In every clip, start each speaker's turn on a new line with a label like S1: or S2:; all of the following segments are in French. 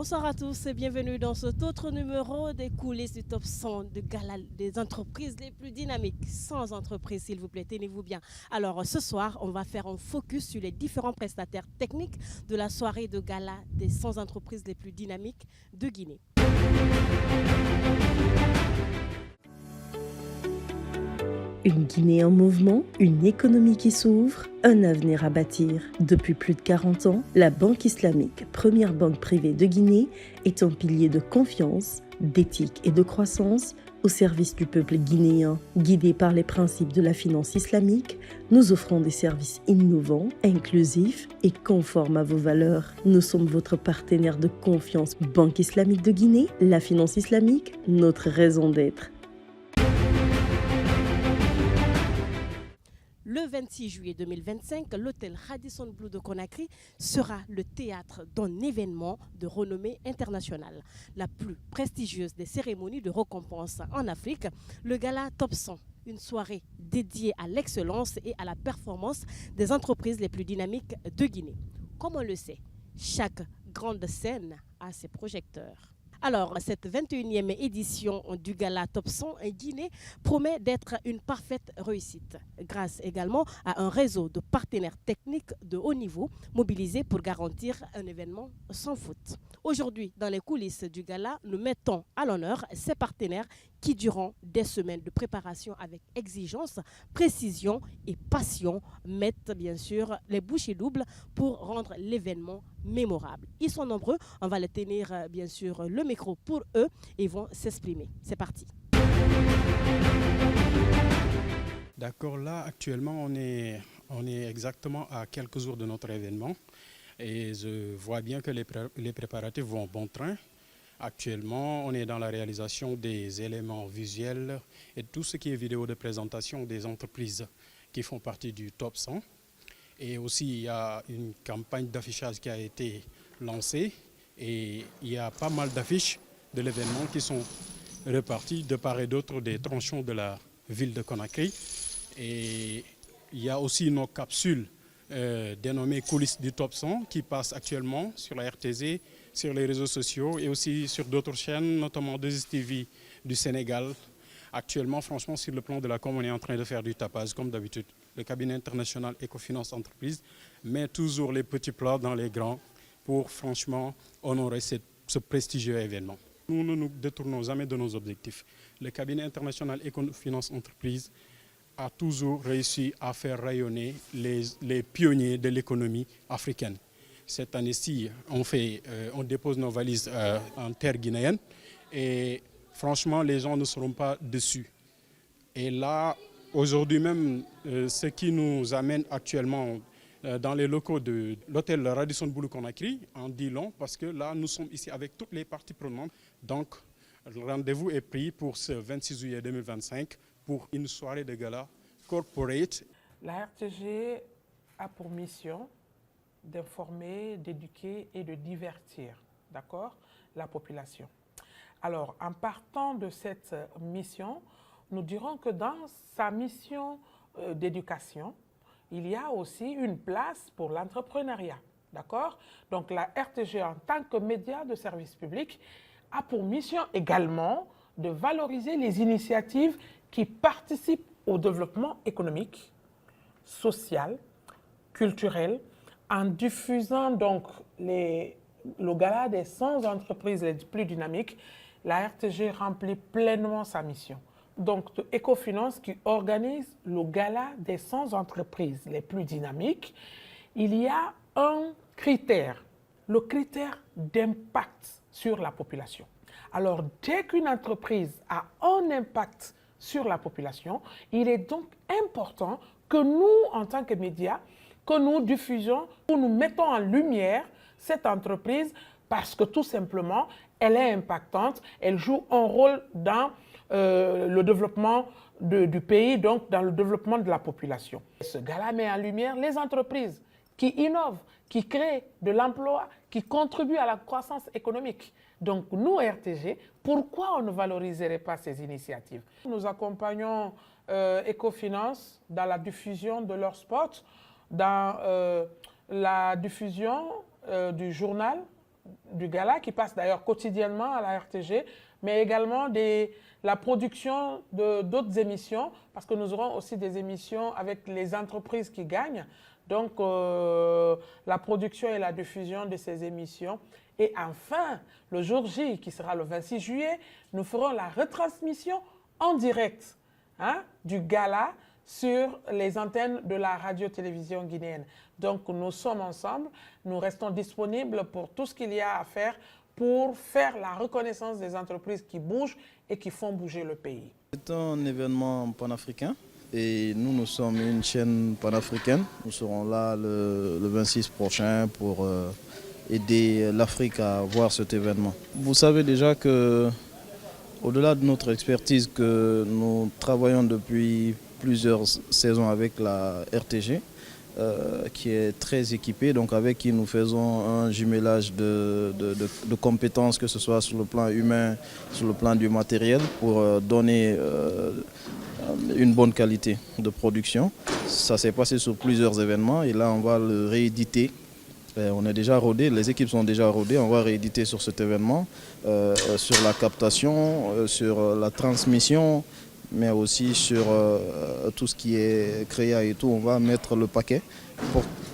S1: Bonsoir à tous et bienvenue dans cet autre numéro des coulisses du top 100 de gala des entreprises les plus dynamiques. 100 entreprises, s'il vous plaît, tenez-vous bien. Alors ce soir, on va faire un focus sur les différents prestataires techniques de la soirée de gala des 100 entreprises les plus dynamiques de Guinée.
S2: Une Guinée en mouvement, une économie qui s'ouvre, un avenir à bâtir. Depuis plus de 40 ans, la Banque islamique, première banque privée de Guinée, est un pilier de confiance, d'éthique et de croissance au service du peuple guinéen. Guidés par les principes de la finance islamique, nous offrons des services innovants, inclusifs et conformes à vos valeurs. Nous sommes votre partenaire de confiance. Banque islamique de Guinée, la finance islamique, notre raison d'être.
S1: Le 26 juillet 2025, l'hôtel Radisson Blu de Conakry sera le théâtre d'un événement de renommée internationale. La plus prestigieuse des cérémonies de récompense en Afrique, le Gala Top 100, une soirée dédiée à l'excellence et à la performance des entreprises les plus dynamiques de Guinée. Comme on le sait, chaque grande scène a ses projecteurs. Alors, cette 21e édition du Gala Top 100 Guinée promet d'être une parfaite réussite, grâce également à un réseau de partenaires techniques de haut niveau mobilisés pour garantir un événement sans faute. Aujourd'hui, dans les coulisses du Gala, nous mettons à l'honneur ces partenaires qui, durant des semaines de préparation avec exigence, précision et passion, mettent bien sûr les bouchées doubles pour rendre l'événement mémorable. Ils sont nombreux, on va les tenir bien sûr le micro pour eux et ils vont s'exprimer. C'est parti.
S3: D'accord, là actuellement on est exactement à quelques jours de notre événement et je vois bien que les préparatifs vont bon train. Actuellement, on est dans la réalisation des éléments visuels et tout ce qui est vidéo de présentation des entreprises qui font partie du Top 100. Et aussi, il y a une campagne d'affichage qui a été lancée et il y a pas mal d'affiches de l'événement qui sont reparties de part et d'autre des tronçons de la ville de Conakry. Et il y a aussi nos capsules dénommées coulisses du Top 100 qui passent actuellement sur la RTZ, sur les réseaux sociaux et aussi sur d'autres chaînes, notamment 2STV du Sénégal. Actuellement, franchement, sur le plan de la com, on est en train de faire du tapage, comme d'habitude. Le cabinet international Ecofinance Entreprise met toujours les petits plats dans les grands pour, franchement, honorer ce prestigieux événement. Nous ne nous détournons jamais de nos objectifs. Le cabinet international Ecofinance Entreprise a toujours réussi à faire rayonner les pionniers de l'économie africaine. Cette année-ci, on dépose nos valises en terre guinéenne et franchement, les gens ne seront pas déçus. Et là, aujourd'hui même, ce qui nous amène actuellement dans les locaux de l'hôtel Radisson Blu Conakry en dit long parce que là, nous sommes ici avec toutes les parties prenantes. Donc, le rendez-vous est pris pour ce 26 juillet 2025 pour une soirée de gala corporate.
S4: La RTG a pour mission d'informer, d'éduquer et de divertir, d'accord, la population. Alors, en partant de cette mission, nous dirons que dans sa mission d'éducation, il y a aussi une place pour l'entrepreneuriat, d'accord? Donc, la RTG, en tant que média de service public, a pour mission également de valoriser les initiatives qui participent au développement économique, social, culturel, en diffusant donc le gala des 100 entreprises les plus dynamiques. La RTG remplit pleinement sa mission. Donc, Ecofinance qui organise le gala des 100 entreprises les plus dynamiques, il y a un critère, le critère d'impact sur la population. Alors, dès qu'une entreprise a un impact sur la population, il est donc important que nous, en tant que médias, que nous diffusions, que nous mettons en lumière cette entreprise parce que tout simplement, elle est impactante, elle joue un rôle dans le développement du pays, donc dans le développement de la population. Ce gala met en lumière les entreprises qui innovent, qui créent de l'emploi, qui contribuent à la croissance économique. Donc nous, RTG, pourquoi on ne valoriserait pas ces initiatives? Nous accompagnons Ecofinance dans la diffusion de leurs spots, dans la diffusion du journal du gala qui passe d'ailleurs quotidiennement à la RTG, mais également la production d'autres émissions, parce que nous aurons aussi des émissions avec les entreprises qui gagnent. Donc, la production et la diffusion de ces émissions. Et enfin, le jour J, qui sera le 26 juillet, nous ferons la retransmission en direct du gala sur les antennes de la radio-télévision guinéenne. Donc, nous sommes ensemble, nous restons disponibles pour tout ce qu'il y a à faire pour faire la reconnaissance des entreprises qui bougent et qui font bouger le pays.
S5: C'est un événement panafricain et nous sommes une chaîne panafricaine. Nous serons là le 26 prochain pour aider l'Afrique à voir cet événement. Vous savez déjà que, au-delà de notre expertise que nous travaillons depuis plusieurs saisons avec la RTG, qui est très équipée, donc avec qui nous faisons un jumelage de compétences, que ce soit sur le plan humain, sur le plan du matériel, pour donner une bonne qualité de production. Ça s'est passé sur plusieurs événements et là on va le rééditer. On est déjà rodé, les équipes sont déjà rodées, on va rééditer sur cet événement, sur la captation, sur la transmission, mais aussi sur tout ce qui est créa et tout, on va mettre le paquet.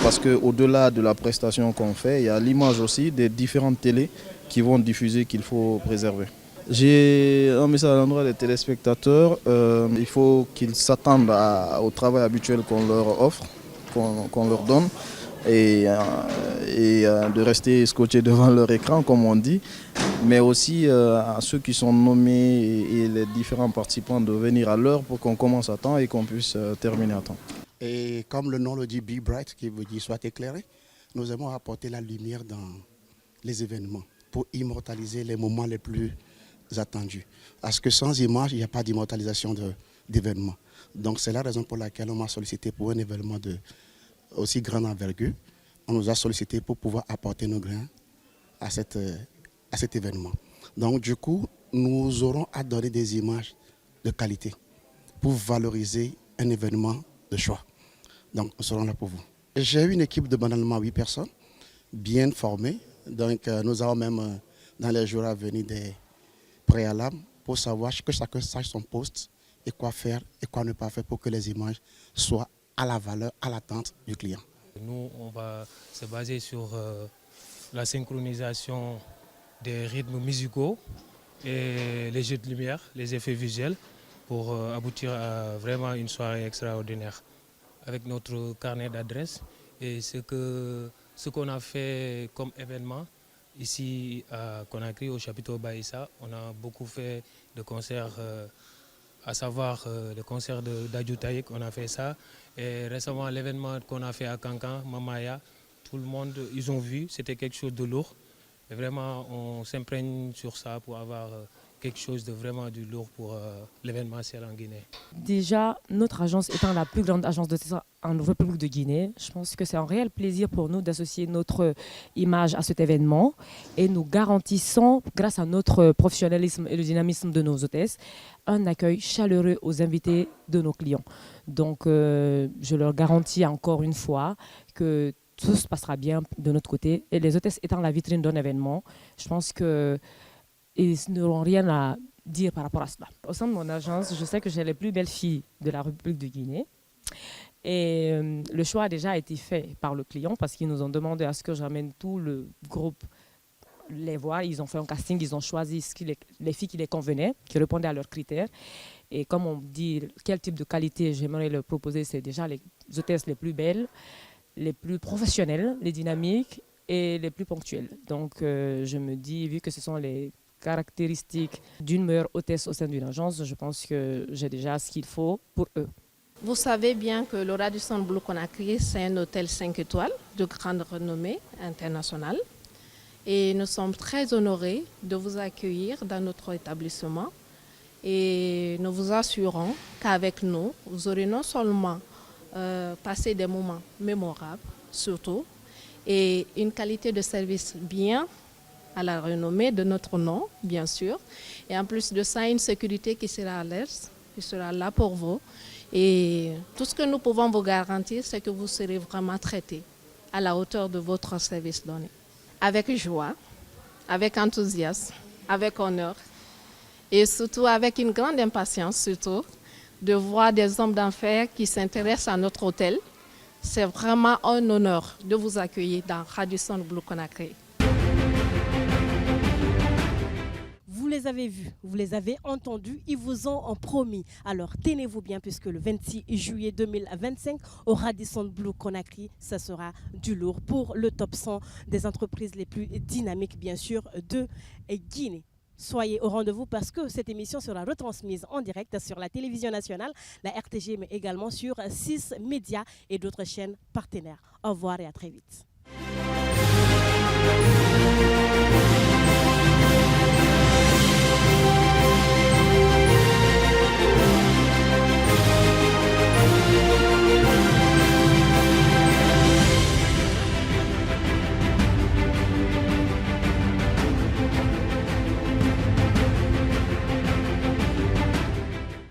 S5: Parce qu'au-delà de la prestation qu'on fait, il y a l'image aussi des différentes télés qui vont diffuser qu'il faut préserver. J'ai un message à l'endroit des téléspectateurs, il faut qu'ils s'attendent au travail habituel qu'on leur offre, qu'on leur donne. Et de rester scotchés devant leur écran, comme on dit, mais aussi à ceux qui sont nommés et les différents participants de venir à l'heure pour qu'on commence à temps et qu'on puisse terminer à temps.
S6: Et comme le nom le dit, Be Bright, qui veut dire soit éclairé, nous aimons apporter la lumière dans les événements pour immortaliser les moments les plus attendus. Parce que sans image, il n'y a pas d'immortalisation d'événements. Donc c'est la raison pour laquelle on m'a sollicité pour un événement aussi grande envergure. On nous a sollicité pour pouvoir apporter nos grains à cet événement. Donc du coup, nous aurons à donner des images de qualité pour valoriser un événement de choix. Donc nous serons là pour vous. J'ai une équipe de banalement 8 personnes, bien formées. Donc nous avons même dans les jours à venir des préalables pour savoir que chacun sache son poste et quoi faire et quoi ne pas faire pour que les images soient à la valeur, à l'attente du client.
S7: Nous, on va se baser sur la synchronisation des rythmes musicaux et les jeux de lumière, les effets visuels pour aboutir à vraiment une soirée extraordinaire. Avec notre carnet d'adresses et ce qu'on a fait comme événement ici à Conakry, au chapiteau Baïssa, on a beaucoup fait de concerts, à savoir le concert d'Adjou Taïk, on a fait ça. Et récemment, l'événement qu'on a fait à Kankan, Mamaya, tout le monde, ils ont vu, c'était quelque chose de lourd. Et vraiment, on s'imprègne sur ça pour avoir quelque chose de vraiment du lourd pour l'événementiel en Guinée.
S8: Déjà, notre agence étant la plus grande agence de ça en République de Guinée, je pense que c'est un réel plaisir pour nous d'associer notre image à cet événement et nous garantissons, grâce à notre professionnalisme et le dynamisme de nos hôtesses, un accueil chaleureux aux invités de nos clients. Donc, je leur garantis encore une fois que tout se passera bien de notre côté. Et les hôtesses étant la vitrine d'un événement, je pense qu'ils n'auront rien à dire par rapport à cela. Au sein de mon agence, je sais que j'ai les plus belles filles de la République de Guinée. Et le choix a déjà été fait par le client parce qu'ils nous ont demandé à ce que j'amène tout le groupe les voir. Ils ont fait un casting, ils ont choisi les filles qui les convenaient, qui répondaient à leurs critères. Et comme on dit, quel type de qualité j'aimerais leur proposer, c'est déjà les hôtesses les plus belles, les plus professionnelles, les dynamiques et les plus ponctuelles. Donc je me dis, vu que ce sont les caractéristiques d'une meilleure hôtesse au sein d'une agence, je pense que j'ai déjà ce qu'il faut pour eux.
S9: Vous savez bien que le Radisson Blu Conakry, c'est un hôtel 5 étoiles de grande renommée internationale. Et nous sommes très honorés de vous accueillir dans notre établissement. Et nous vous assurons qu'avec nous, vous aurez non seulement passé des moments mémorables, surtout, et une qualité de service bien à la renommée de notre nom, bien sûr. Et en plus de ça, une sécurité qui sera à l'aise, qui sera là pour vous. Et tout ce que nous pouvons vous garantir, c'est que vous serez vraiment traités à la hauteur de votre service donné. Avec joie, avec enthousiasme, avec honneur et surtout avec une grande impatience surtout de voir des hommes d'affaires qui s'intéressent à notre hôtel. C'est vraiment un honneur de vous accueillir dans Radisson Blu Conakry.
S1: Vous les avez vus, vous les avez entendus, ils vous ont promis. Alors tenez-vous bien puisque le 26 juillet 2025 au Radisson Blu Conakry, ça sera du lourd pour le top 100 des entreprises les plus dynamiques bien sûr de Guinée. Soyez au rendez-vous parce que cette émission sera retransmise en direct sur la télévision nationale, la RTG, mais également sur 6 médias et d'autres chaînes partenaires. Au revoir et à très vite.